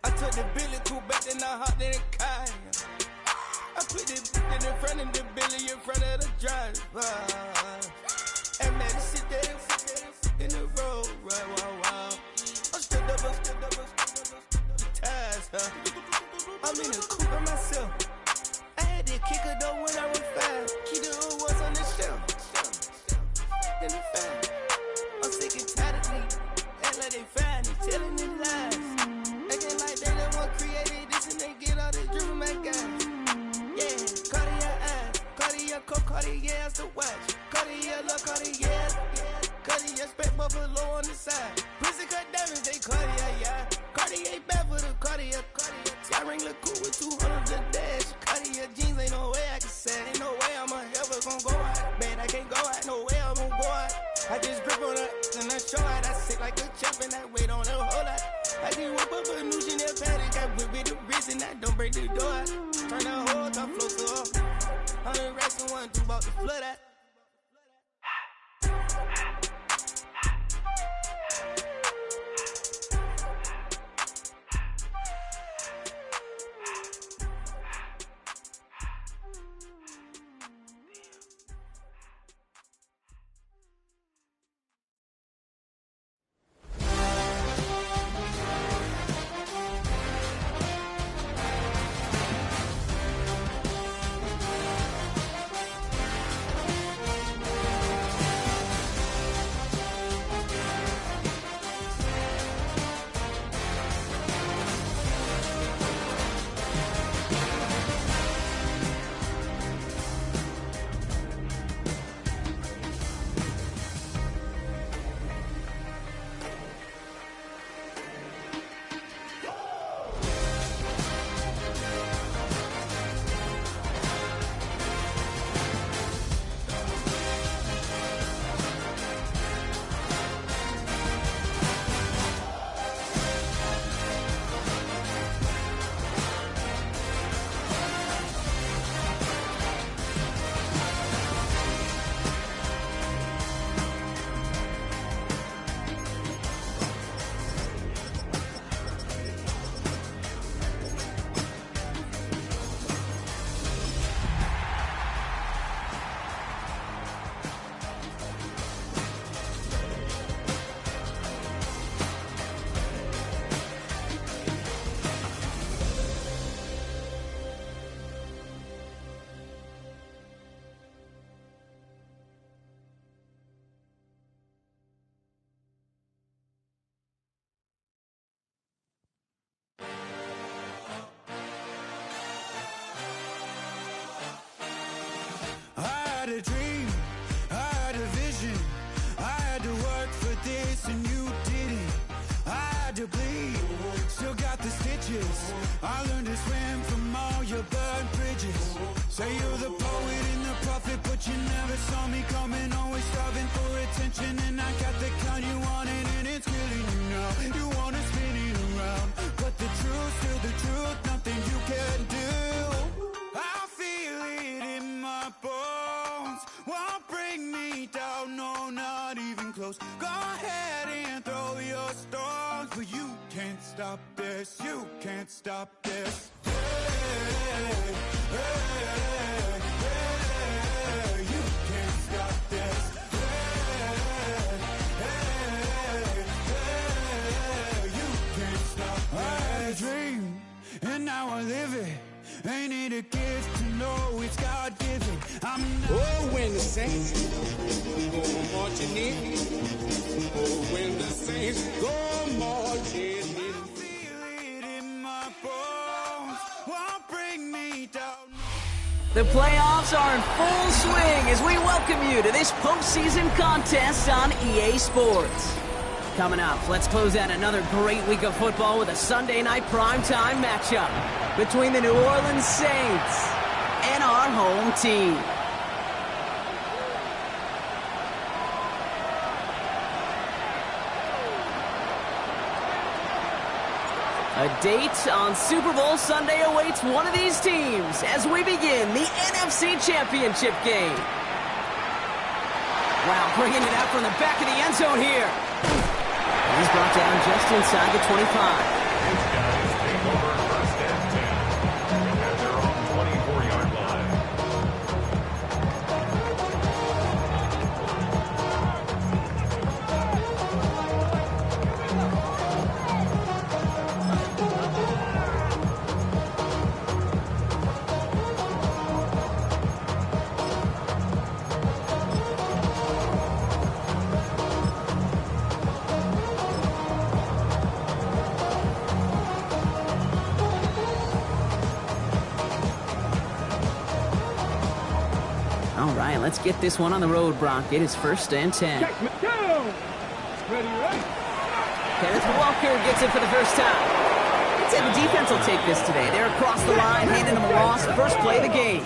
I took the Billy cool back, then I hopped in the car. I put the in front of the Billy in front of the driver. And man, sit there in the road, right, wow. I'm stood up, the ties, huh? I'm in the coupe by myself. I had that kicker though when I was 5. Keep the old ones on the shelf. In the fan. I'm sick and tired of me. Act like they find it, telling them lies. Acting like they the one created this and they get all this drip from my guys. Yeah, Cartier eyes, Cartier coat, Cartier ass to watch. Cartier look, Cartier, Cartier spec buffalo on the side. Prison cut diamonds, they Cartier, yeah. Cartier bad for the Cartier. I ring the coupe with 200 the dash. Cartier jeans, ain't no way I can say. Ain't no way I'm ever gonna go out. Man, I can't go out, no way I'm gonna go out. I just grip on her and I show out. I sit like a champ and I wait on her whole lot. I just whip up a new Chanel paddock. I whip with the wrist and I don't break the door out. Turn the whole top floor so off. 100 racks and 1, 2 about to flood out. had a dream, I had a vision. I had to work for this and you didn't. I had to bleed, still got the stitches. I learned to swim from all your burned bridges. Say you're the poet and the prophet, but you never saw me coming. Always striving for attention, and I got the kind you wanted, and it's killing you now. You wanna spin it around, but the truth's still the truth. Nothing you can do. I feel it in my bones. Won't bring me down, no, not even close. Go ahead and throw your stones, but you can't stop this. You can't stop this. Hey, hey, hey, you can't stop this. Hey, hey, hey, you can't stop this. I had a dream, and now I live it. Ain't it a gift to know it's God-given? Oh, when the saints go marching in. Oh, when the saints go marching in. I feel it in my bones. Won't bring me down. The playoffs are in full swing as we welcome you to this postseason contest on EA Sports. Coming up, let's close out another great week of football with a Sunday night primetime matchup between the New Orleans Saints and our home team. A date on Super Bowl Sunday awaits one of these teams as we begin the NFC Championship game. Wow, bringing it out from the back of the end zone here. He's brought down just inside the 25. Take over first and 10 at their own 24-yard line. All right, let's get this one on the road, Brock. It is first and 10. Kenneth Walker gets it for the first time. I'd say the defense will take this today. They're across the line, handing them a loss. First play of the game.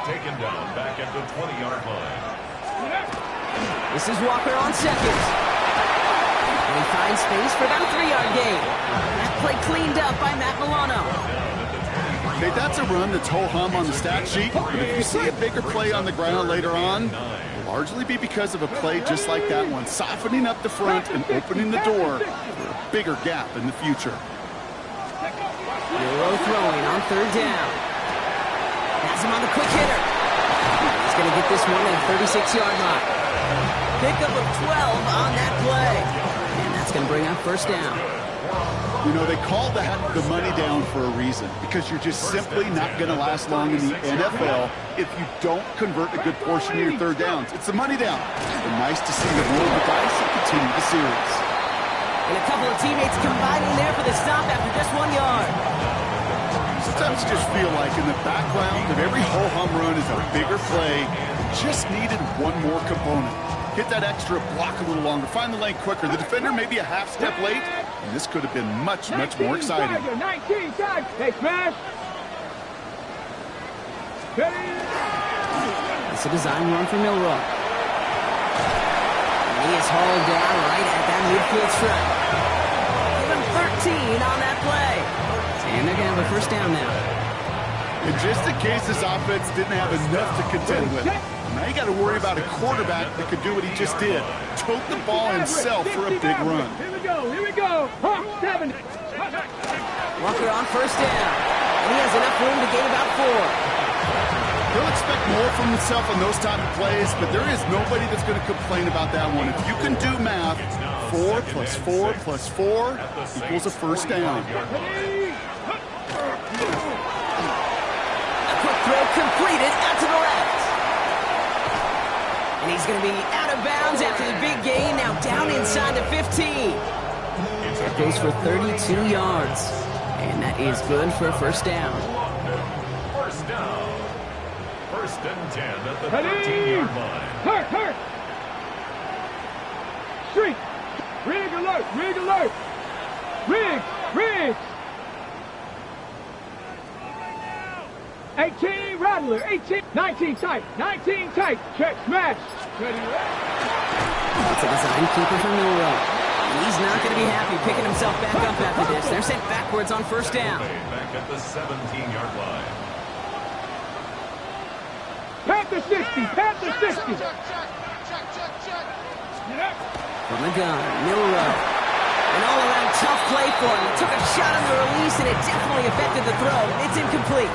Taken down back at the 20-yard line. This is Walker on second. And he finds space for about a 3-yard gain. That play cleaned up by Matt Milano. Okay, that's a run that's ho-hum on the stat sheet, but if you see a bigger play on the ground later on, it'll largely be because of a play just like that one, softening up the front and opening the door for a bigger gap in the future. Euro throwing on third down. Has him on the quick hitter. He's going to get this one at the 36-yard line. Pickup of 12 on that play. And that's going to bring up first down. You know, they call that the money down for a reason, because you're just simply not going to last long in the NFL if you don't convert a good portion of your third downs. It's the money down. But nice to see them roll the dice and continue the series. And a couple of teammates combining there for the stop after just 1 yard. Sometimes you just feel like in the background of every ho-hum run is a bigger play. Just needed one more component. Hit that extra block a little longer. Find the lane quicker. The defender may be a half step late, and this could have been much, much more exciting. 19 times. Hey, smash. It's a design run for Milrow. He is hauled down right at that midfield stripe. Give him 13 on that play. And they're going to have a first down now. And just in case this offense didn't have enough to contend with, now you got to worry about a quarterback that could do what he just did. Tote the ball himself for a big run. Here we go. Here we go. 7. Walker on first down. And he has enough room to gain about 4. He'll expect more from himself on those type of plays, but there is nobody that's going to complain about that one. If you can do math, 4 plus 4 plus 4 equals a first down. A quick throw completed out to the left. And he's going to be out of bounds after the big gain, now down inside the 15. That goes for 32 yards. And that is good for a first down. First down. First and 10 at the 13-yard line. Hurt. Street. Rig alert. Rig. 18, Rattler. 18, 19 tight. Check, smash. It's a design keeper from Milrow. And he's not going to be happy picking himself back up after this. They're sent backwards on first down. Back at the 17-yard line. Panther 60. From the gun, Milrow. An all-around tough play for him. He took a shot on the release, and it definitely affected the throw. It's incomplete.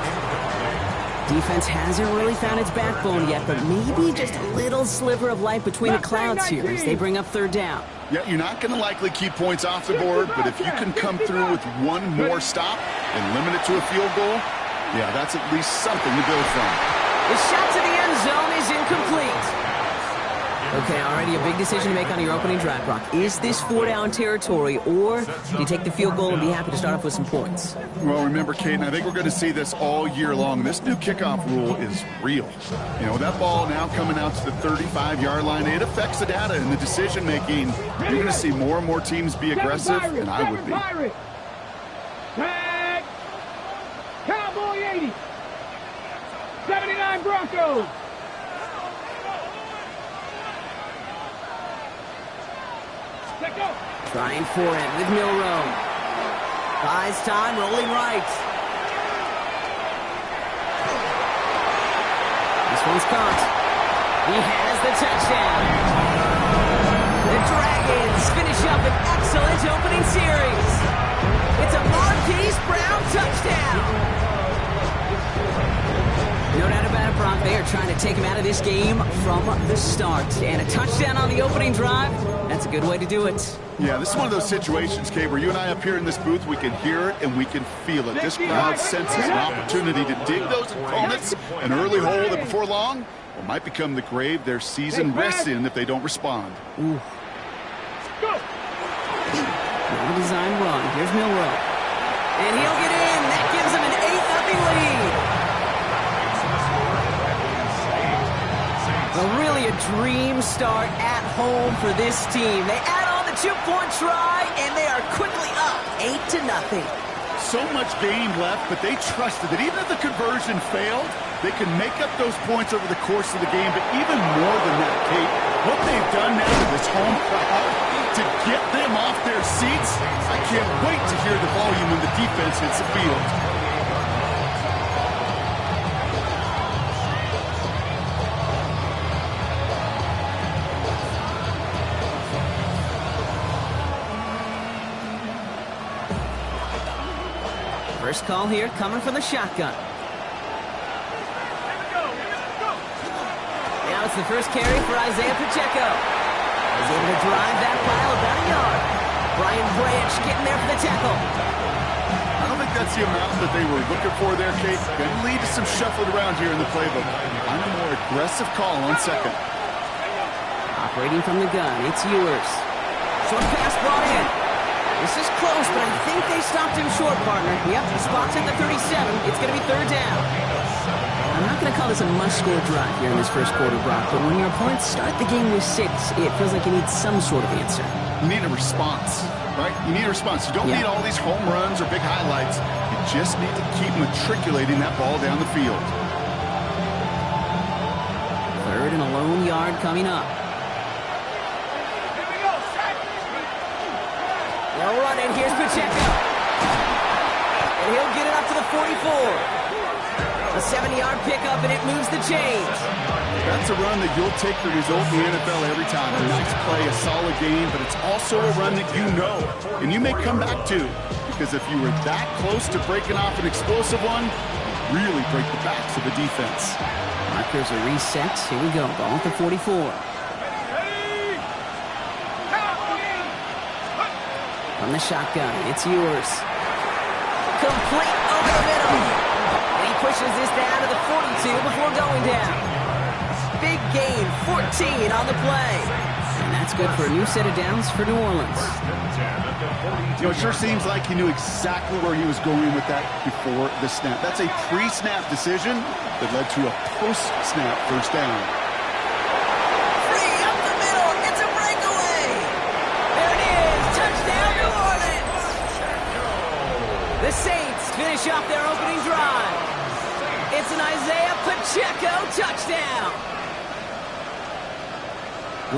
Defense hasn't really found its backbone yet, but maybe just a little sliver of light between the clouds here as they bring up third down. Yeah, you're not going to likely keep points off the board, but if you can come through with one more stop and limit it to a field goal, yeah, that's at least something to build from. The shot to the end zone is incomplete. Okay, already a big decision to make on your opening drive, Brock. Is this 4-down territory, or do you take the field goal and be happy to start off with some points? Well, remember, Caden, I think we're going to see this all year long. This new kickoff rule is real. You know, that ball now coming out to the 35-yard line, it affects the data and the decision-making. You're going to see more and more teams be aggressive, and I would be. Tag. Cowboy 80. 79 Broncos. Trying for it with Milrow. Buys time, rolling right. This one's caught. He has the touchdown. The Dragons Lions finish up an excellent opening series. It's a Marquise Brown touchdown. No doubt about it, Brock. They are trying to take him out of this game from the start. And a touchdown on the opening drive, that's a good way to do it. Yeah, this is one of those situations, Kay, where you and I up here in this booth, we can hear it and we can feel it. This crowd senses an opportunity to dig those opponents an early hole that before long might become the grave their season rests in if they don't respond. Ooh. Well-designed run. Here's Milroe. And he'll get in. That gives him an 8-0 lead. Well, really a dream start at home for this team. They add on the 2-point try, and they are quickly up 8-0. So much game left, but they trusted that even if the conversion failed, they can make up those points over the course of the game. But even more than that, Kate, what they've done now to this home crowd to get them off their seats, I can't wait to hear the volume when the defense hits the field. First call here coming from the shotgun. Now it's the first carry for Isaiah Pacheco. He's able to drive that pile about a yard. Brian Branch getting there for the tackle. I don't think that's the amount that they were looking for there, Kate. Going to lead to some shuffling around here in the playbook. I'm a more aggressive call on second. Operating from the gun, it's Ewers. Short pass brought in. This is close, but I think they stopped him short, partner. Yep, the spot's at the 37. It's going to be third down. I'm not going to call this a must-score drive here in this first quarter, Brock, but when your opponents start the game with 6, it feels like you need some sort of answer. You need a response, right? You need a response. You don't need all these home runs or big highlights. You just need to keep matriculating that ball down the field. Third and a lone yard coming up. They'll run it. Here's Pacheco. And he'll get it up to the 44. A 70-yard pickup, and it moves the chains. That's a run that you'll take the result in the NFL every time. A nice play, a solid game, but it's also a run that you know, and you may come back to, because if you were that close to breaking off an explosive one, you really break the backs of the defense. Markers are reset. Here we go. Ball at the 44. From the shotgun, it's Ewers. Complete over the middle. And he pushes this down to the 42 before going down. Big gain, 14 on the play. And that's good for a new set of downs for New Orleans. You know, it sure seems like he knew exactly where he was going with that before the snap. That's a pre-snap decision that led to a post-snap first down. The Saints finish off their opening drive. It's an Isaiah Pacheco touchdown.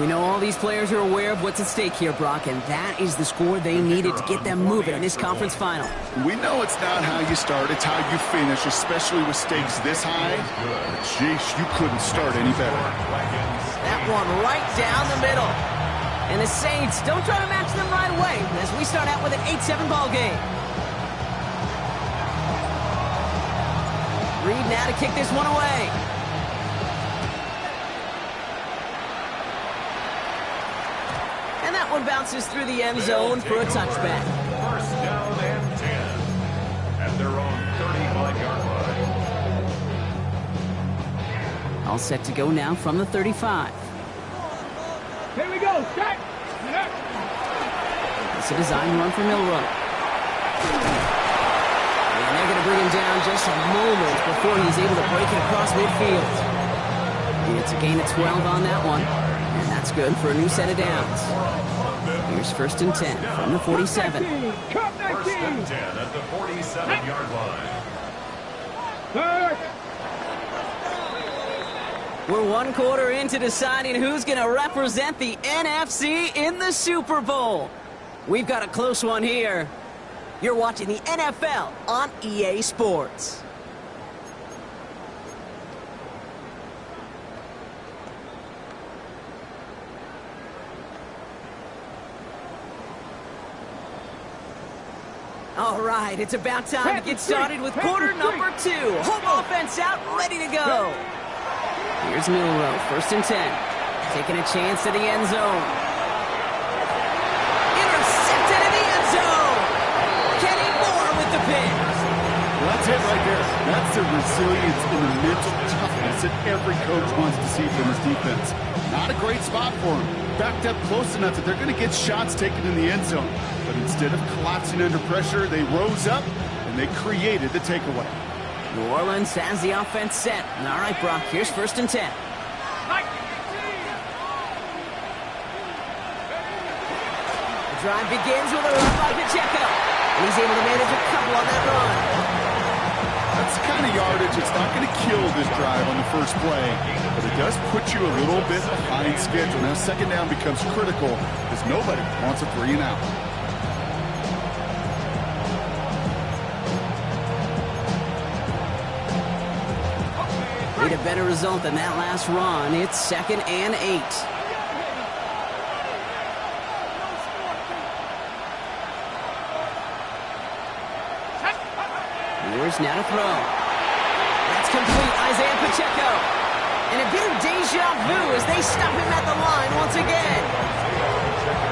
We know all these players are aware of what's at stake here, Brock, and that is the score they needed to get them moving in this conference final. We know it's not how you start, it's how you finish, especially with stakes this high. But jeez, you couldn't start any better. That one right down the middle. And the Saints don't try to match them right away as we start out with an 8-7 ball game. Reed now to kick this one away. And that one bounces through the end zone for a touchback. First down and 10 at their own 35-yard line. All set to go now from the 35. Here we go. Start. It's a design run for Milroe. And they're going to bring him down just a moment before he's able to break it across midfield. It's a gain of 12 on that one. And that's good for a new set of downs. Here's first and 10 from the 47. First and 10 at the 47-yard line. We're one quarter into deciding who's going to represent the NFC in the Super Bowl. We've got a close one here. You're watching the NFL on EA Sports. All right, it's about time to get started with quarter number 2. Home offense out, ready to go. Here's Milroe, 1st and 10. Taking a chance at the end zone. Intercepted in the end zone. Kenny Moore with the pick. Well, that's it right there. That's the resilience and the mental toughness that every coach wants to see from his defense. Not a great spot for him. Backed up close enough that they're going to get shots taken in the end zone. But instead of collapsing under pressure, they rose up and they created the takeaway. New Orleans has the offense set. All right, Brock, here's 1st and 10. The drive begins with a run by Pacheco. And he's able to manage a couple on that run. That's the kind of yardage that's not going to kill this drive on the first play, but it does put you a little bit behind schedule. Now, 2nd down becomes critical because nobody wants a 3 and out. Need a better result than that last run. It's 2nd and 8. Here's now to throw. That's complete, Isaiah Pacheco. And a bit of deja vu as they stop him at the line once again.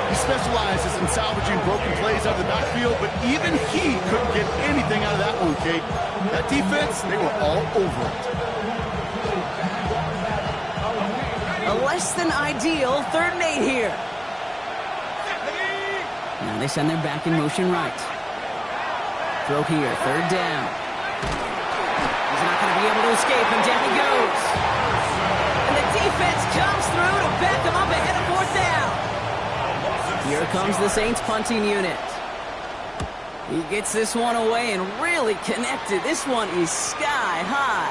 He specializes in salvaging broken plays out of the backfield, but even he couldn't get anything out of that one, Kate. That defense, they were all over it. A less than ideal 3rd and 8 here. Now they send their back in motion right. Throw here, 3rd down. He's not going to be able to escape, and down he goes. And the defense comes through to back him up ahead of 4th down. Here comes the Saints punting unit. He gets this one away and really connected. This one is sky high.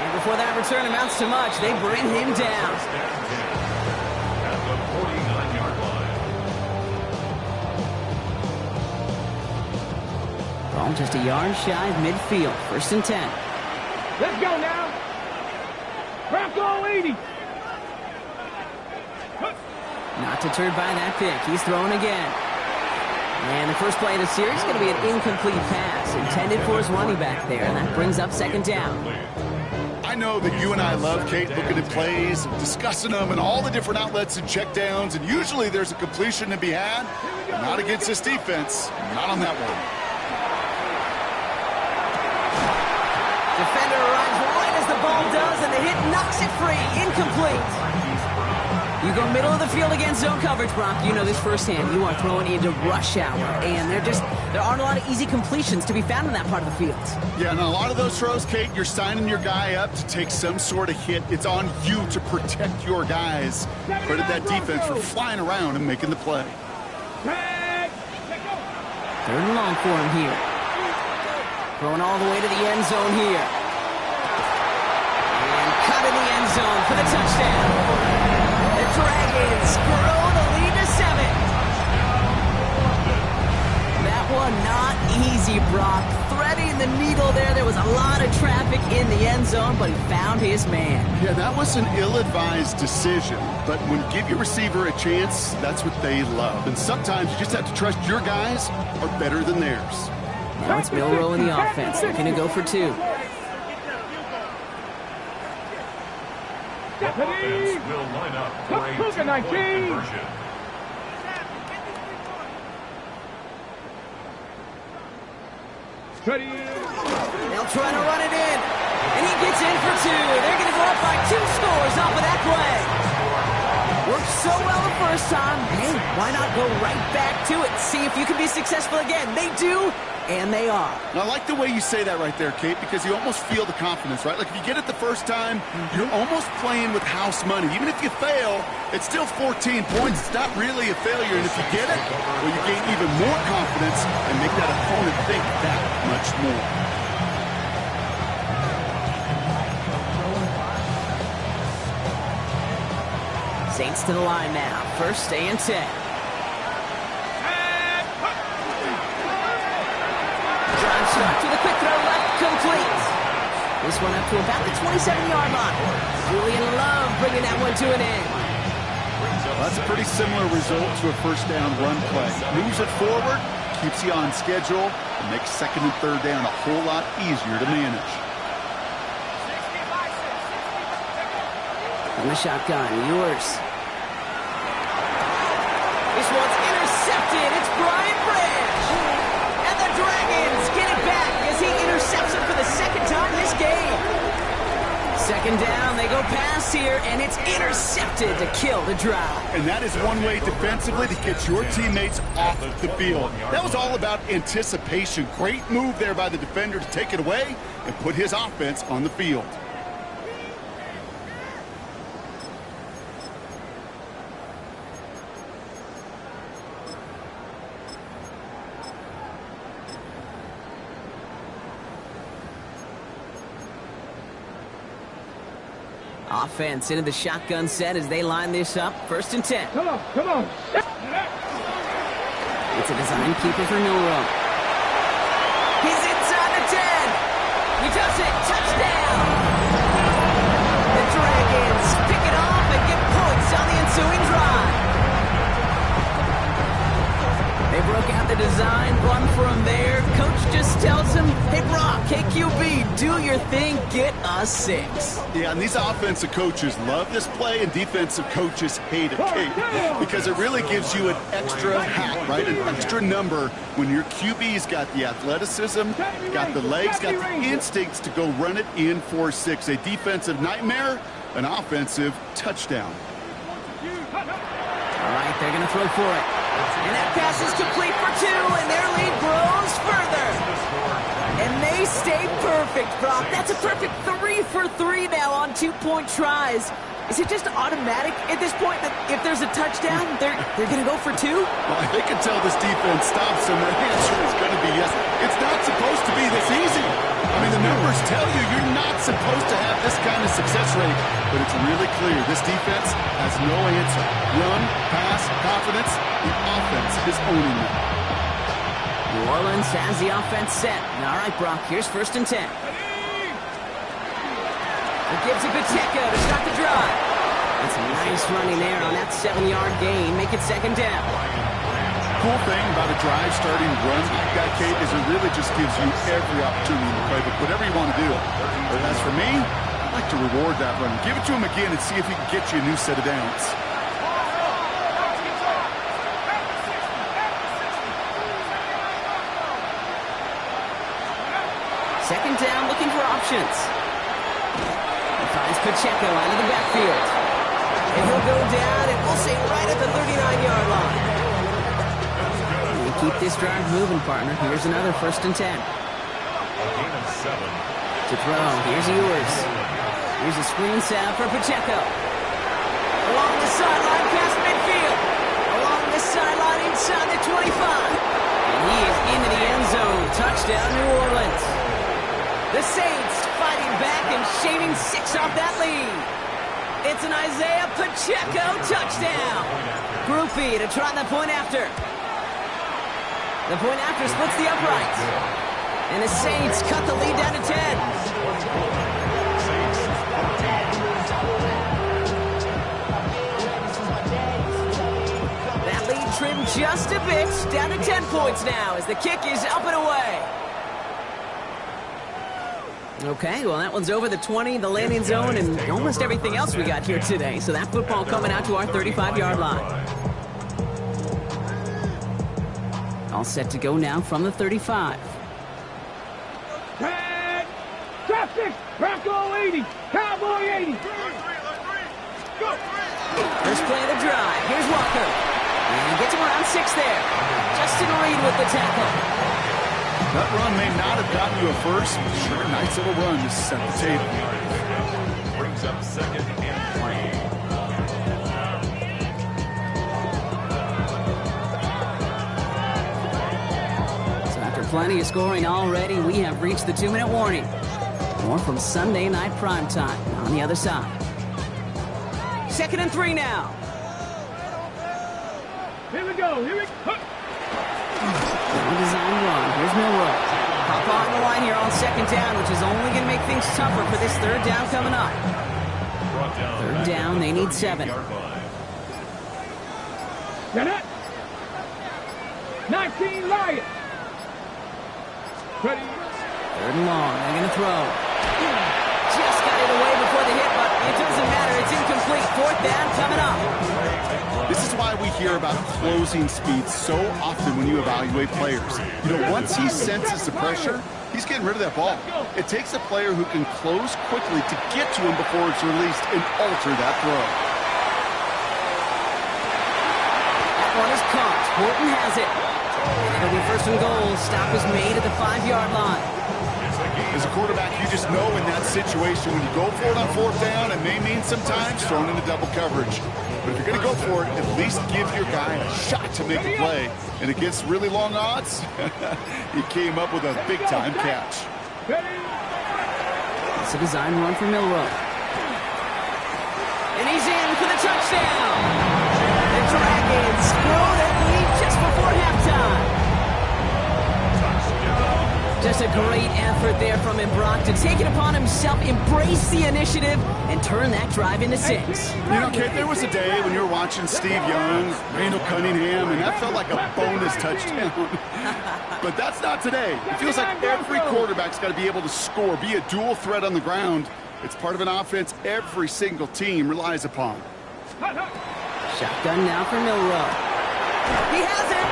And before that return amounts to much, they bring him down. At the 49-yard line. Ball just a yard shy of midfield. 1st and 10. Let's go now. Bronco 80. Not deterred by that pick. He's throwing again. And the first play of the series is going to be an incomplete pass intended for his running back there, and that brings up 2nd down. I know that you and I love, Kate, looking at plays, and discussing them, and all the different outlets and checkdowns, and usually there's a completion to be had. Not against this defense. Not on that one. Defender arrives right as the ball does, and the hit knocks it free. Incomplete. You go middle of the field against zone coverage, Brock. You know this firsthand. You are throwing into rush hour, and there aren't a lot of easy completions to be found in that part of the field. Yeah, and a lot of those throws, Kate, you're signing your guy up to take some sort of hit. It's on you to protect your guys. Credit that defense for flying around and making the play. 3rd and long for him here. Throwing all the way to the end zone here. And cut in the end zone for the touchdown. The Dragons grow the lead to 7. That one not easy, Brock. Threading the needle there. There was a lot of traffic in the end zone, but he found his man. Yeah, that was an ill-advised decision. But when you give your receiver a chance, that's what they love. And sometimes you just have to trust your guys are better than theirs. Now it's Milroe in the offense, looking to go for 2. Offense will line up for a two-point conversion. They'll try to run it in, and he gets in for 2. They're going to go up by 2 scores off of that play. Worked so well the first time. Hey, why not go right back to it? See if you can be successful again. They do, and they are. Now, I like the way you say that right there, Kate, because you almost feel the confidence, right? Like if you get it the first time, you're almost playing with house money. Even if you fail, it's still 14 points. It's not really a failure. And if you get it, well, you gain even more confidence and make that opponent think that much more. Saints to the line now. 1st and 10. Drive start to the quick throw left, complete. This one up to about the 27-yard line. Julian Love bringing that one to an end. That's a pretty similar result to a first down run play. Moves it forward, keeps you on schedule, and makes second and third down a whole lot easier to manage. In the shotgun, yours. This one's intercepted. It's Brian Branch. And the Dragons get it back as he intercepts it for the second time this game. Second down, they go pass here, and it's intercepted to kill the drive. And that is one way defensively to get your teammates off the field. That was all about anticipation. Great move there by the defender to take it away and put his offense on the field. Offense into the shotgun set as they line this up. First and 10. Come on. It's a design keeper for Milrow. He's inside the 10. He does it. Touchdown. The Dragons pick it off and get points on the ensuing drive. They broke out the design, run from there. Coach just tells him, hey, Brock, hey, QB, do your thing, get us 6. Yeah, and these offensive coaches love this play, and defensive coaches hate it, Kate, because it really gives you an extra hat, right, an extra number when your QB's got the athleticism, got the legs, got the instincts to go run it in for 6. A defensive nightmare, an offensive touchdown. All right, they're going to throw for it. And that pass is complete for 2, and their lead grows further. And they stay perfect, Brock. That's a perfect 3 for 3 now on 2-point tries. Is it just automatic at this point that if there's a touchdown, they're going to go for 2? Well, they can tell this defense stops them. The answer is going to be yes. It's not supposed to be this easy. I mean, the numbers tell you you're not supposed to have this kind of success rate, but it's really clear this defense has no answer. Run, pass, confidence, the offense is owning them. New Orleans has the offense set. All right, Brock, here's first and 10. It gives it Pacheco to start the drive. That's a nice running there on that 7-yard gain. Make it second down. Cool thing about a drive starting run like that, Kate, is it really just gives you every opportunity in the playbook, whatever you want to do. But as for me, I like to reward that run. Give it to him again and see if he can get you a new set of downs. Second down, looking for options. He finds Pacheco out of the backfield. And he'll go down, and we'll say right at the 39-yard line. And keep this drive moving, partner. Here's another first and 10. To throw, here's yours. Here's a screen set for Pacheco. Along the sideline, past midfield. Along the sideline, inside the 25. And he is into the end zone. Touchdown, New Orleans. The Saints fighting back and shaving 6 off that lead. It's an Isaiah Pacheco touchdown. Groupie to try the point after. The point after splits the uprights. And the Saints cut the lead down to 10. That lead trimmed just a bit. Down to 10 points now as the kick is up and away. Okay, well, that one's over the 20, the landing zone, and almost everything else we got here today. So that football coming out to our 35-yard line. All set to go now from the 35. Tag! Traffic! Bronco 80! Cowboy 80! First play of the drive. Here's Walker. And he gets him around 6 there. Justin Reed with the tackle. That run may not have gotten you a first, but sure, nice little run to set the table. Brings up second and 3. So after plenty of scoring already, we have reached the 2-minute warning. More from Sunday Night Primetime on the other side. Second and 3 now. Here we go. Design run. Here's Milrow. Pop on the line here on second down, which is only going to make things tougher for this third down coming up. Third down, they need 7. Got it. 19 Lions. Ready. 3rd and long. They're going to throw. Just got it away before the hit, but it doesn't matter. It's incomplete. 4th down coming up. This is why we hear about closing speed so often when you evaluate players. You know, once he senses the pressure, he's getting rid of that ball. It takes a player who can close quickly to get to him before it's released and alter that throw. That one is caught. Horton has it. And it'll be 1st and goal. Stop is made at the 5-yard line. As a quarterback, you just know in that situation when you go for it on 4th down, it may mean sometimes thrown into double coverage. But if you're going to go for it, at least give your guy a shot to make a play. And against really long odds, he came up with a big-time catch. It's a design run for Milroe. And he's in for the touchdown. The Dragons grow that lead just before halftime. Just a great effort there from him, Brock, to take it upon himself, embrace the initiative, and turn that drive into 6. You know, Kate, there was a day when you were watching Steve Young, Randall Cunningham, and that felt like a bonus touchdown. But that's not today. It feels like every quarterback's got to be able to score, be a dual threat on the ground. It's part of an offense every single team relies upon. Shotgun now for Milroe. He has it,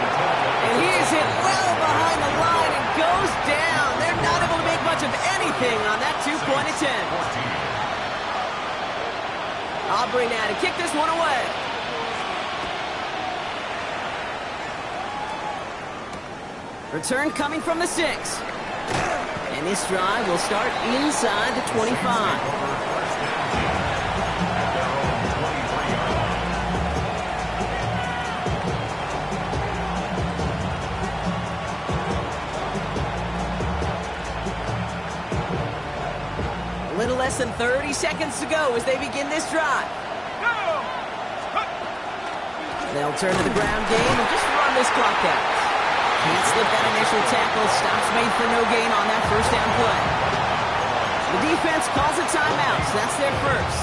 and he is hit well behind the line and goes down. They're not able to make much of anything on that 2-point attempt. Aubrey now to kick this one away. Return coming from the 6. And this drive will start inside the 25. A little less than 30 seconds to go as they begin this drive. They'll turn to the ground game and just run this clock out. Can't slip that initial tackle. Stops made for no gain on that 1st down play. The defense calls a timeout, so that's their first.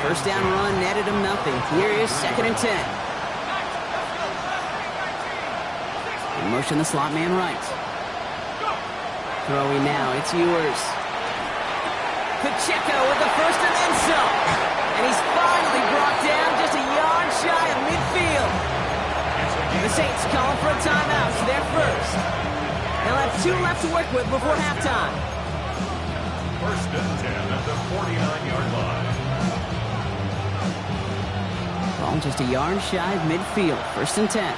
1st down run netted them nothing. Here is 2nd and 10. In motion the slot man right. Throwing now, it's Ewers. Pacheco with the 1st and then some. And he's finally brought down just a yard shy of midfield. The Saints calling for a timeout. It's their first. They'll have 2 left to work with before halftime. 1st and 10 at the 49-yard line. Ball just a yard shy of midfield. 1st and 10.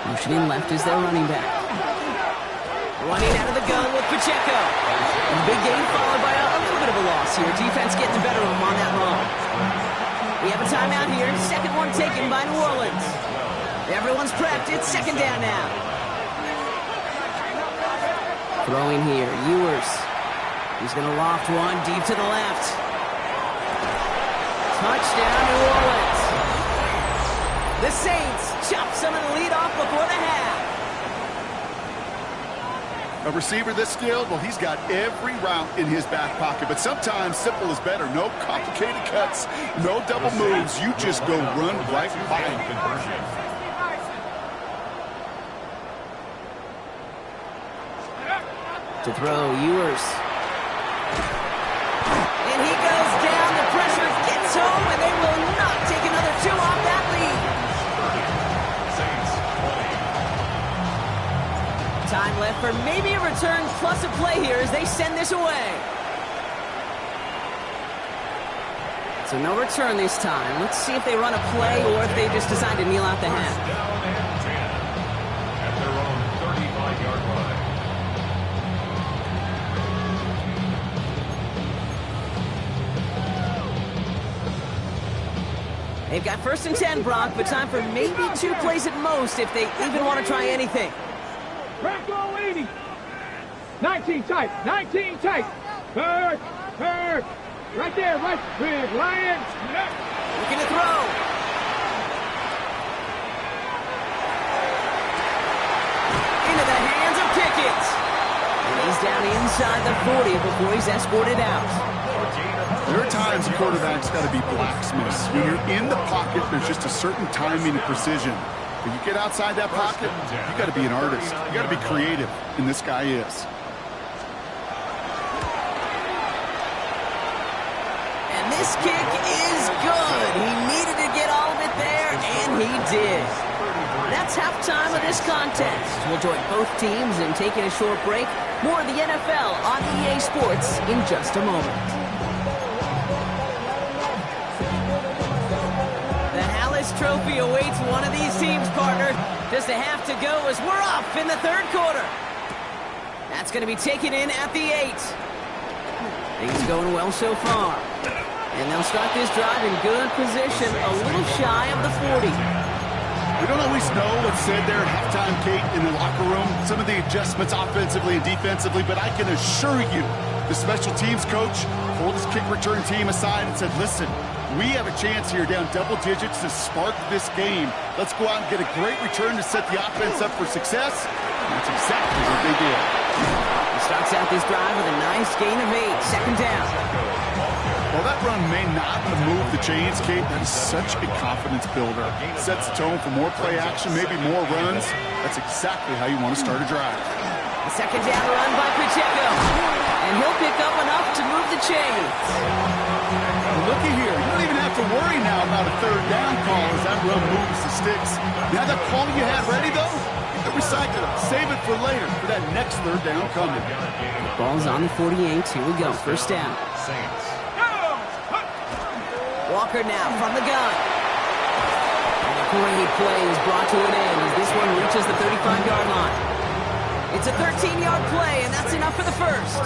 Motioning left is their running back. Running out of the gun with Pacheco. And big gain followed by a little bit of a loss here. Defense getting the better of him on that run. We have a timeout here. 2nd one taken by New Orleans. Everyone's prepped. It's 2nd down now. Throwing here. Ewers. He's going to loft one deep to the left. Touchdown, New Orleans. The Saints chop some of the lead off before the half. A receiver this skilled, well, he's got every route in his back pocket. But sometimes simple is better. No complicated cuts, no double moves. You just go run right by him. To throw, Ewers. And he goes down. The pressure gets home, and they will not take another 2 off that lead. Time left for maybe a return plus a play here as they send this away. So no return this time. Let's see if they run a play or if they just decide to kneel out the half. Down and 10 at their own 35-yard line. They've got 1st and 10, Brock, but time for maybe 2 plays at most if they even want to try anything. Franco 80. 19 tight. 19 tight. Hurt. Right there, right. Big Lions. Looking to throw. Into the hands of Pickett. And he's down inside the 40 before he's escorted out. There are times a quarterback's got to be blacksmiths. When you're in the pocket, there's just a certain timing and precision. When you get outside that pocket, you got to be an artist. You got to be creative, and this guy is. And this kick is good. He needed to get all of it there, and he did. That's halftime of this contest. We'll join both teams in taking a short break. More of the NFL on EA Sports in just a moment. The Hallis Trophy awaits one of these teams, partner. Just a half to go as we're off in the third quarter. That's going to be taken in at the 8. Things going well so far. And they'll start this drive in good position, a little shy of the 40. We don't always know what's said there at halftime, Kate, in the locker room. Some of the adjustments offensively and defensively, but I can assure you the special teams coach pulled his kick return team aside and said, listen, we have a chance here down double digits to spark this game. Let's go out and get a great return to set the offense up for success. And that's exactly what they did. He starts out this drive with a nice gain of 8, second down. While that run may not have moved the chains, Kate, that is such a confidence builder. It sets the tone for more play action, maybe more runs. That's exactly how you want to start a drive. The second down run by Pacheco. And he'll pick up enough to move the chains. Looky here. You don't even have to worry now about a third down call as that run moves the sticks. Now that call you had ready, though, you can recycle it. Save it for later for that next third down coming. Ball's on the 48. Here we go. First down. Walker now from the gun. And a great play is brought to an end as this one reaches the 35-yard line. It's a 13-yard play, and that's enough for the first.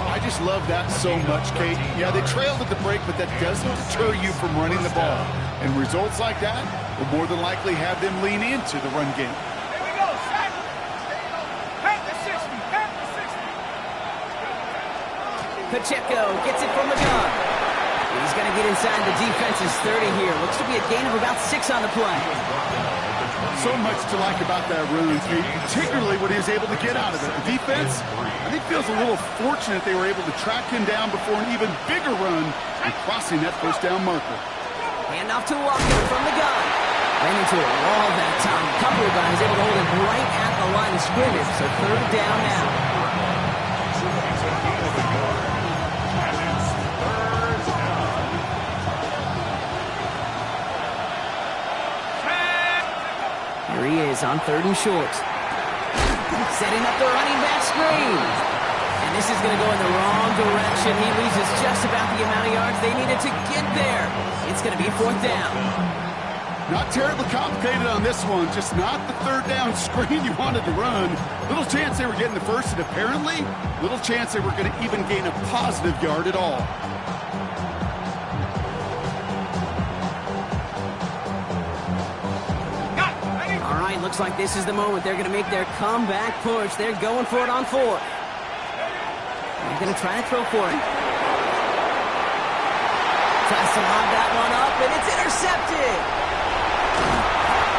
I just love that so much, Kate. Yeah, they trailed at the break, but that doesn't deter you from running the ball. And results like that will more than likely have them lean into the run game. Here we go, set. Pat the 60, pat the 60. Pacheco gets it from the gun. He's going to get inside the defense's 30 here. Looks to be a gain of about 6 on the play. So much to like about that run, particularly what he was able to get out of it. The defense, I think, feels a little fortunate they were able to track him down before an even bigger run and crossing that first down marker. Hand off to Walker from the gun. Ran into a wall that time. A couple of guys able to hold it right at the line of scrimmage. So third down now. Here he is on third and short. Setting up the running back screen. And this is going to go in the wrong direction. He loses just about the amount of yards they needed to get there. It's going to be a fourth down. Not terribly complicated on this one. Just not the third down screen you wanted to run. Little chance they were getting the first, and apparently, little chance they were going to even gain a positive yard at all. Looks like this is the moment. They're going to make their comeback push. They're going for it on 4. They're going to try to throw for it. Tries to lob that one up, and it's intercepted.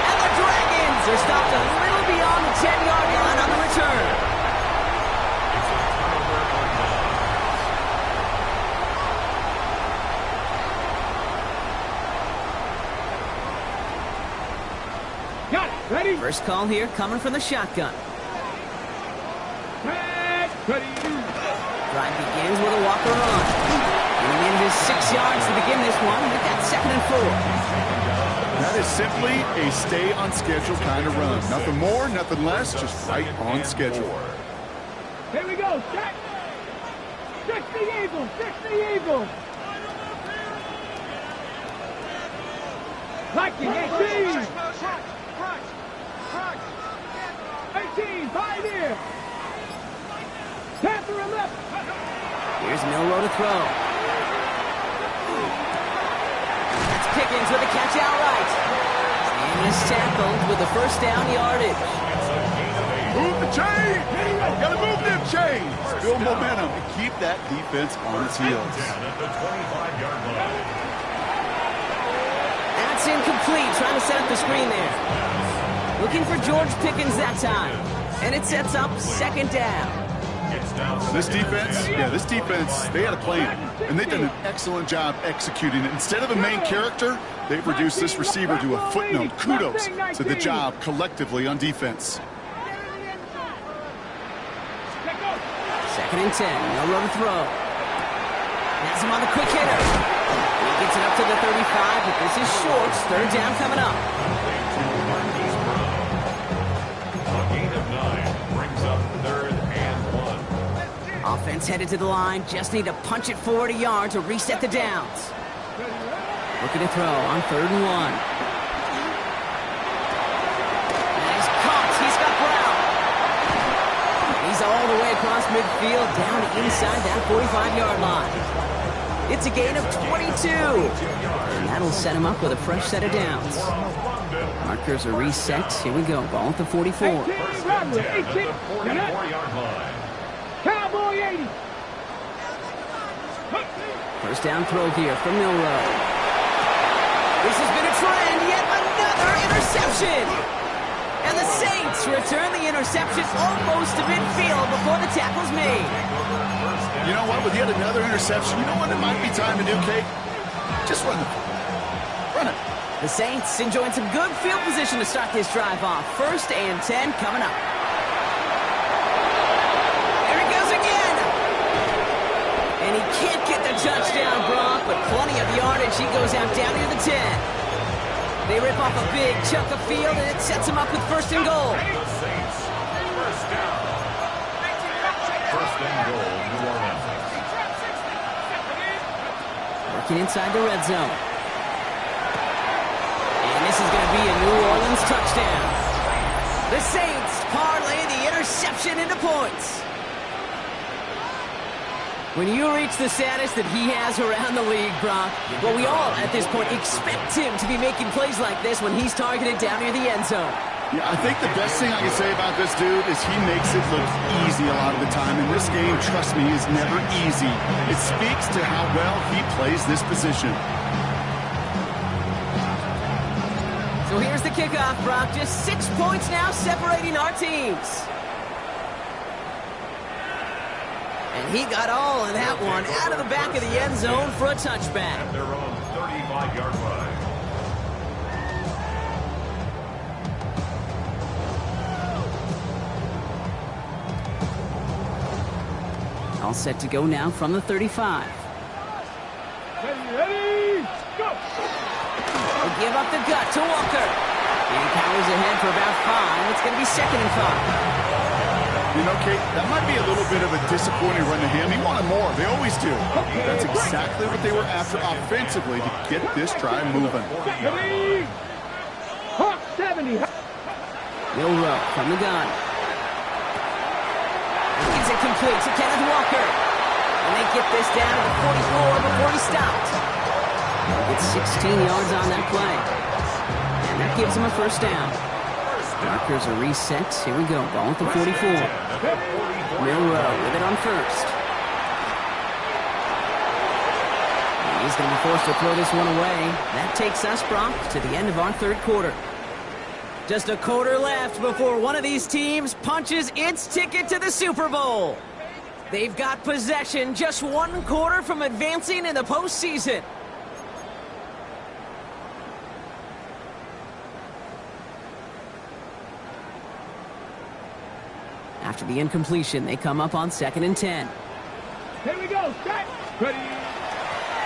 And the Dragons are stopped a little beyond the 10-yard line on the return. Ready? First call here coming from the shotgun. Ready. Drive begins with a Walker run. Getting in his 6 yards to begin this one with that 2nd and 4. That is simply a stay on schedule kind of run. Nothing more, nothing less, just right on schedule. Here we go, set. 60 Eagles, 60 Eagles. Like it, 18. 18, Pioneer. Panther and left. Here's Milrow to throw. That's Pickens with a catch outright. And he's tackled with the first down yardage. Move the chain! Gotta move them chains! Build momentum and keep that defense on its heels. That's incomplete. Trying to set up the screen there. Looking for George Pickens that time. And it sets up 2nd down. This defense, they had a plan, and they've done an excellent job executing it. Instead of a main character, they've reduced this receiver to a footnote. Kudos to the job collectively on defense. 2nd and 10, no room to throw. Has him on the quick hitter. He gets it up to the 35, but this is short. 3rd down coming up. A gain of 9 brings up 3rd and 1. Offense headed to the line. Just need to punch it forward a yard to reset the downs. Looking to throw on 3rd and 1. And he's caught. He's got Brown. He's all the way across midfield, down inside that 45-yard line. It's a gain of 22. And that'll set him up with a fresh set of downs. Markers are reset. Here we go. Ball at the 44. 44-yard line. Cowboy 80. 1st down throw here from Milrow. This has been a trend. Yet another interception. And the Saints return the interception almost to midfield before the tackle's made. You know what? With yet another interception, you know what it might be time to do, Kate? Just run it. Run it. The Saints enjoying some good field position to start this drive off. 1st and 10 coming up. There he goes again. And he can't get the touchdown, Brock, but plenty of yardage. He goes out down near the 10. They rip off a big chunk of field, and it sets them up with 1st and goal. The Saints, 1st down. 1st and goal, New Orleans. Working inside the red zone. And this is going to be a New Orleans touchdown. The Saints parlay the interception into points. When you reach the status that he has around the league, Brock, well, we all, at this point, expect him to be making plays like this when he's targeted down near the end zone. Yeah, I think the best thing I can say about this dude is he makes it look easy a lot of the time. And this game, trust me, is never easy. It speaks to how well he plays this position. So here's the kickoff, Brock. Just 6 points now separating our teams. And he got all of that one out of the back of the end zone for a touchback. At their own 35-yard line. All set to go now from the 35. Ready, go! They give up the gut to Walker. And he powers ahead for about 5. It's going to be 2nd and 5. You know, Kate, that might be a little bit of a disappointing run to him. He wanted more. They always do. That's exactly what they were after offensively to get this drive moving. 70. Milrow from the gun. Gives it complete to Kenneth Walker. And they get this down to the 44 before he stopped. It's 16 yards on that play. And that gives him a 1st down. Markers are reset. Here we go. Ball at the 44. Milrow with it on 1st. And he's going to be forced to throw this one away. That takes us, Brock, to the end of our 3rd quarter. Just a quarter left before one of these teams punches its ticket to the Super Bowl. They've got possession, just 1 quarter from advancing in the postseason. After the incompletion, they come up on 2nd and 10. Here we go. Set. Ready.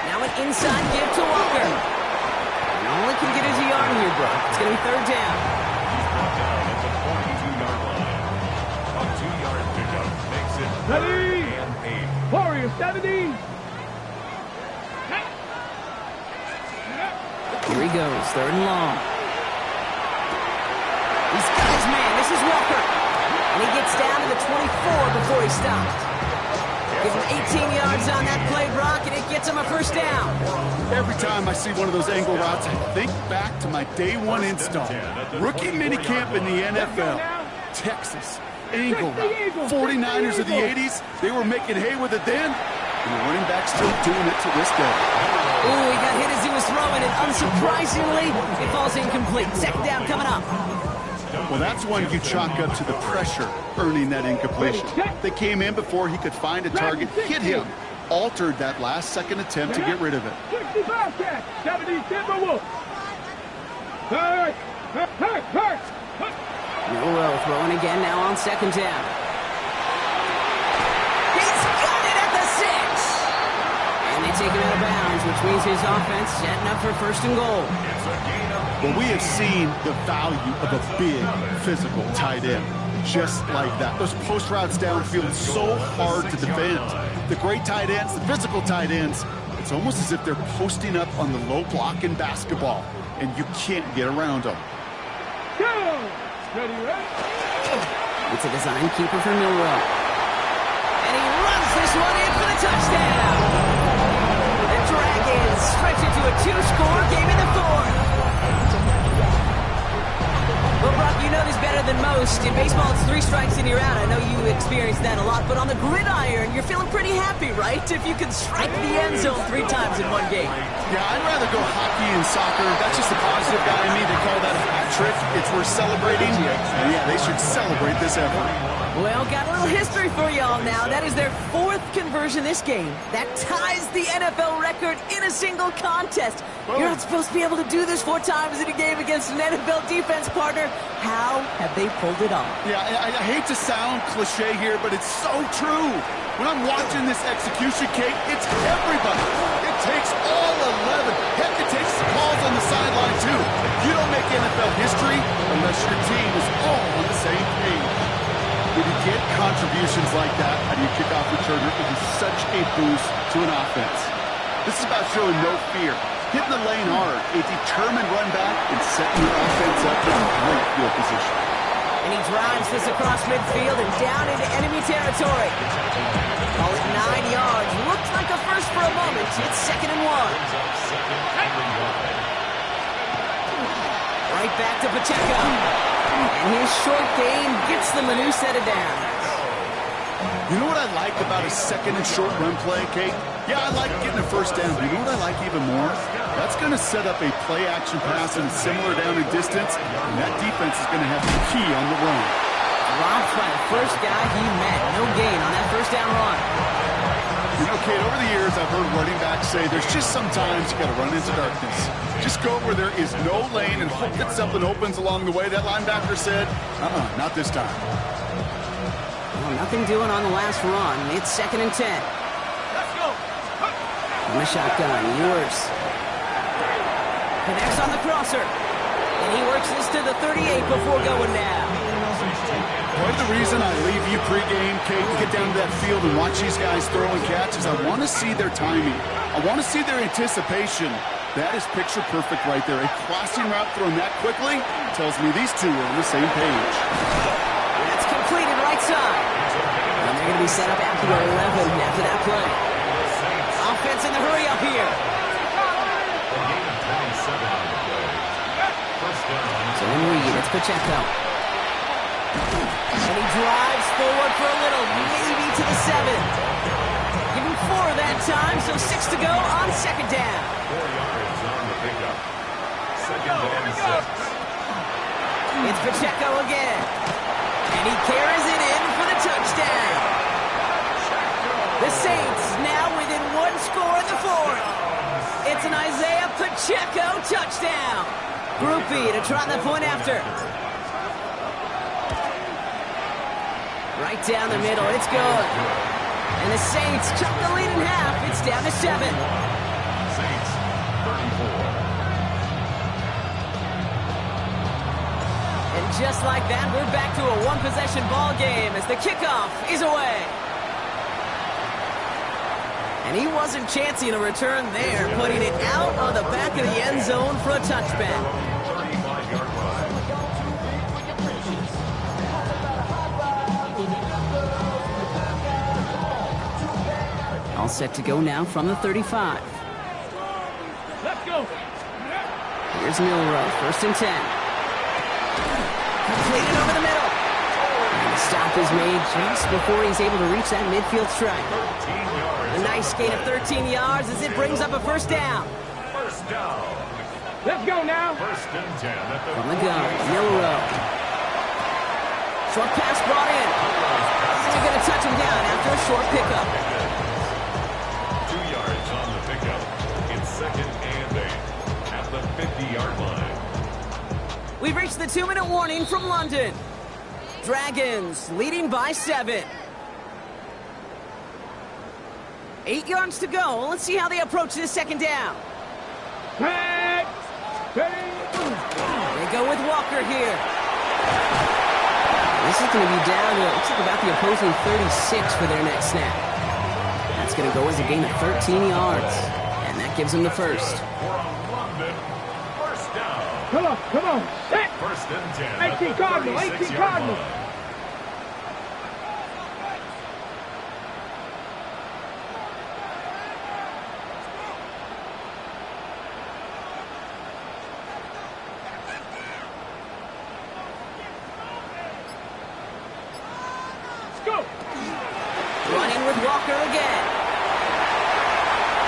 Now an inside give to Walker. And all he can get is a yard here, bro. It's going to be 3rd down. He's brought down at the 42-yard line. A 2-yard pickup makes it 3rd and 8. Warrior 70. Here he goes, 3rd and long. He's got his man. This is Walker. And he gets down to the 24 before he stopped. Give him 18 yards on that play, Brock, and it gets him a 1st down. Every time I see one of those angle routes, I think back to my day 1 install. Rookie minicamp in the NFL. Texas, angle route. 49ers of the 80s, they were making hay with it then, and the running back's still doing it to this day. Ooh, he got hit as he was throwing it. Unsurprisingly, it falls incomplete. 2nd down coming up. Well, that's one you chalk up to the pressure earning that incompletion. They came in before he could find a target, hit him, altered that last-second attempt to get rid of it. Milroe throwing again now on second down. He's got it at the 6. And they take him out of bounds, which means his offense setting up for first and goal. Well, we have seen the value of a big, physical tight end. Just like that. Those post routes downfield so hard to defend. The great tight ends, the physical tight ends, it's almost as if they're posting up on the low block in basketball, and you can't get around them. It's a design keeper for Milroe. And he runs this one in for the touchdown. The Dragons stretch it to a 2-score game in the 4th. Well, Brock, you know this better than most. In baseball, it's 3 strikes and you're out. I know you experienced that a lot, but on the gridiron, you're feeling pretty happy, right? If you can strike the end zone 3 times in one game. Yeah, I'd rather go hockey and soccer. That's just the positive guy in me. They call that a hat trick. It's worth celebrating. And yeah, they should celebrate this effort. Well, got a little history for y'all now. That is their 4th conversion this game. That ties the NFL record in a single contest. You're not supposed to be able to do this 4 times in a game against an NFL defense partner. How have they pulled it off? Yeah, I hate to sound cliche here, but it's so true. When I'm watching this execution, Kate, it's everybody. It takes all 11. Heck, it takes calls on the sideline, too. You don't make NFL history unless your team is all on the same page. When you get contributions like that out of your kickoff returner, it is such a boost to an offense. This is about showing no fear, hitting the lane hard, a determined run back, and setting your offense up in great field position. And he drives this across midfield and down into enemy territory. Call it 9 yards. Looked like a first for a moment. It's 2nd and 1. Right back to Pacheco. And his short game gets them a new set of downs. You know what I like about a 2nd and short run play, Kate? Yeah, I like getting a first down. You know what I like even more? That's going to set up a play-action pass and similar down in distance, and that defense is going to have the key on the run. Dropped by the first guy he met. No gain on that first down run. You know, Kate, over the years, I've heard running backs say there's just sometimes you got to run into darkness. Just go where there is no lane and hope that something opens along the way. That linebacker said, not this time. Well, nothing doing on the last run. It's 2nd and 10. Let's go. On the shotgun, Ewers. Connects on the crosser. And he works this to the 38 before going down. Part of the reason I leave you pregame, Kate, to get down to that field and watch these guys throw and catch is I want to see their timing. I want to see their anticipation. That is picture perfect right there. A crossing route thrown that quickly tells me these two are on the same page. That's completed right side. And they're going to be set up at the 11 after that play. Offense in the hurry up here. So in lead, it's Pacheco. And he drives forward for a little, maybe to the 7. Give him 4 that time, so 6 to go on 2nd down. 4 yards on the pickup. 2nd and 6. It's Pacheco again. And he carries it in for the touchdown. The Saints now within 1 score in the 4th. It's an Isaiah Pacheco touchdown. Group B to try the point after. Right down the middle, it's good. And the Saints cut the lead in half. It's down to 7. Saints, 3rd and 4. And just like that, we're back to a 1-possession ball game as the kickoff is away. And he wasn't chancing a return there, putting it out on the back of the end zone for a touchback. 35-yard run. All set to go now from the 35. Let's go. Here's Milroe, 1st and 10. Completed over the middle. And the stop is made just before he's able to reach that midfield strike. 13 yards. A nice gain of 13 yards as it brings up a first down. First down. Let's go now. 1st and 10 at the From the gun, Milroe. Short pass brought in. And they're going to touch him down after a short pickup. 2 yards on the pickup. It's 2nd and 8 at the 50-yard line. We've reached the 2-minute warning from London. Dragons leading by 7. 8 yards to go. Let's see how they approach this 2nd down. They go with Walker here. This is going to be down to, looks like about the opposing 36 for their next snap. That's going to go as a gain of 13 yards. And that gives them the first. First down. Come on. Set. 1st and 10. 18 Cardinal, 18 Cardinal. Running with Walker again.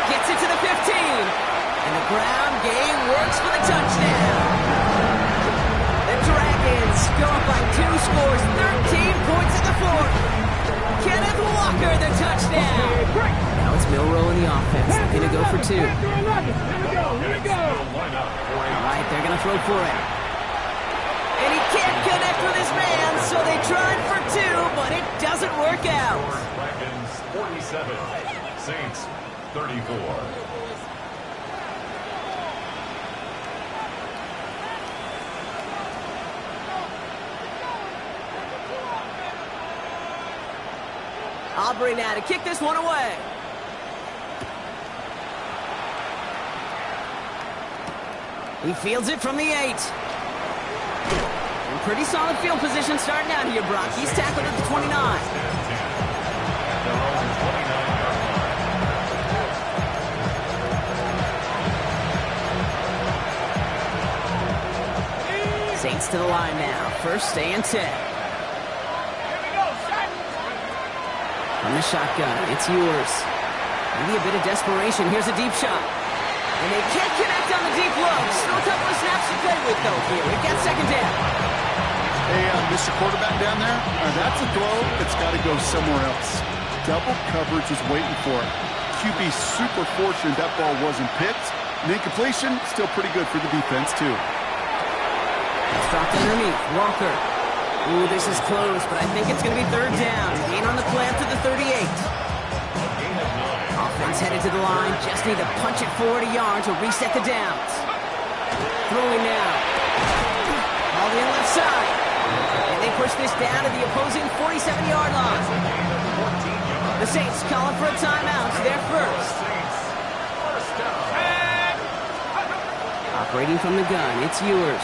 Gets it to the 15. And the ground game works for the touchdown. The Dragons go up by 2 scores, 13 points in the 4th. Kenneth Walker, the touchdown. Now it's Milroe in the offense. They're going to go for 2. Here we go. All right, they're going to throw for it. And he can't connect with his man, so they tried for 2, but it doesn't work out. Dragons 47, Saints 34. Aubrey now to kick this one away. He fields it from the 8. Pretty solid field position starting out here, Brock. He's tackled at the 29. Saints to the line now. 1st and 10. From the shotgun, it's yours. Maybe a bit of desperation. Here's a deep shot. And they can't connect on the deep look. Still a couple of snaps to play with, though, here. We've got 2nd down. Hey, Mr. Quarterback down there, that's a throw that's got to go somewhere else. Double coverage is waiting for it. QB super fortunate that ball wasn't picked. And incompletion, still pretty good for the defense, too. It's dropped underneath. Walker. Ooh, this is close, but I think it's going to be 3rd down. Gain on the play up to the 38. Offense headed to the line. Just need to punch it 40 yards to reset the downs. Throwing now. All the left side. And they push this down to the opposing 47-yard line. The Saints calling for a timeout. They're first. Operating from the gun, it's yours.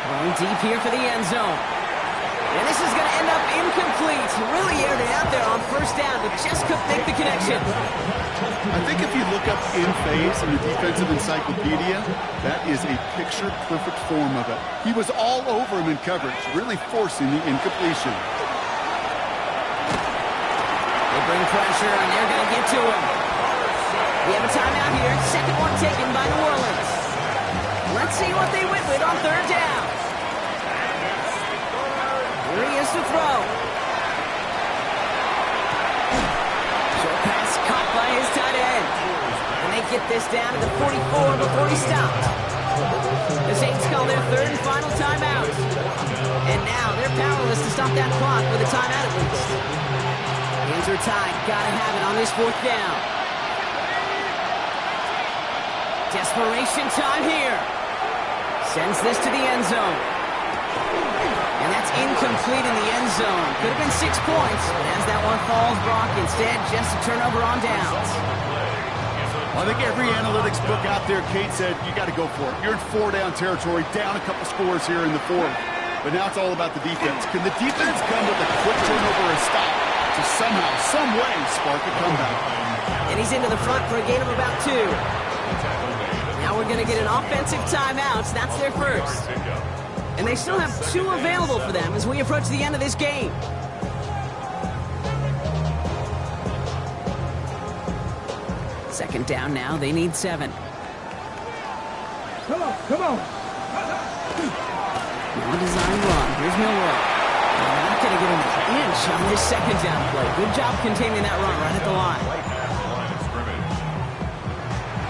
Going deep here for the end zone. And this is going to end up incomplete. Really aired it out there on 1st down, but just couldn't make the connection. I think if you look up in phase in the defensive encyclopedia, that is a picture-perfect form of it. He was all over him in coverage, really forcing the incompletion. They bring pressure, and they're going to get to him. We have a timeout here. 2nd one taken by New Orleans. Let's see what they went with on 3rd down. Here he is to throw. Short pass caught by his tight end. And they get this down to the 44 before he stopped. The Saints call their 3rd and final timeout. And now they're powerless to stop that clock with a timeout at least. Hands are tied. Gotta have it on this 4th down. Desperation time here. Sends this to the end zone. And that's incomplete in the end zone. Could have been 6 points, but as that one falls, Brock, instead just a turnover on downs. Well, I think every analytics book out there, Kate said, you got to go for it. You're in 4-down territory, down a couple scores here in the 4th. But now it's all about the defense. Can the defense come with a quick turnover or a stop to somehow, some way, spark a comeback? And he's into the front for a gain of about 2. Now we're going to get an offensive timeout. That's their first. And they still have 2 available for them as we approach the end of this game. Second down now. They need 7. Come on. Now the design run. Here's Milroe. going to get an inch on this second down play. Good job containing that run right at the line.